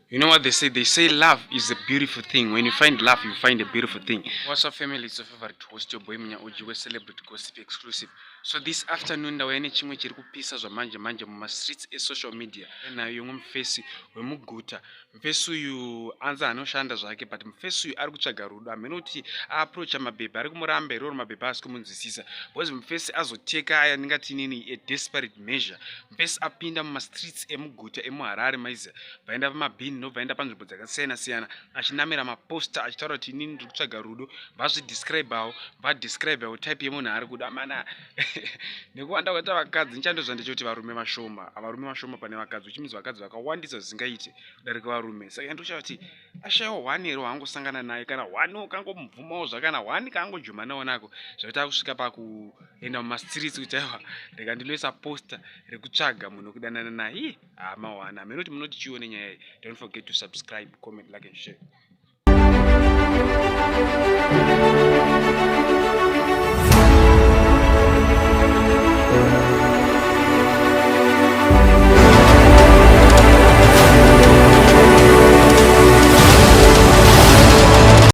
You know what they say? They say love is a beautiful thing. When you find love, you find a beautiful thing. What's up, family? It's your favorite host, your boy Minya Ojiwe Celebrity Gossip Exclusive. So this afternoon, ndawaene chimwe chiri kupisa zvamanje manje muma streets social media. Nayo yomwe mufesi wemuguta. Mufesi uyu anza anoshanda zvake, but mufesi uyu ari kutsvaga rudo. Amene kuti approach mabhebha ari kumuramba iroro mabhebha asi kumunzwisisa. Because mufesi azoteka aya ndingati nini a desperate measure. Mufesi apinda muma streets emuguta emuharare maiza. Vaenda pamabhini no vaenda panzvimbo dzakasiyana siyana achinamira maposta achitaura kuti inini ndiri kutsvaga rudo, vazvidescribeawo vadescribeawo type yemunhu ari kuda mana nekuwanda kwaita vakadzi nichandozva ndechekuti varume mashoma pane vakadzi, uchimidza vakadzi vakawandisa zvisingaite kudarika varume. Saka ndochava kuti ashayiwa hwani ero hwangosangana naye, kana hwani ukangomubvumawo zvakana hwani kaangojuma nawo nako zvakuti akusvika pakuenda mumastreets kuti aiwa rega ndinoisa posta rekutsvaga munhu wekudanana naye mahwana. Amene kuti munoti chione nyaya iyi. Don't forget to subscribe, comment, like and share.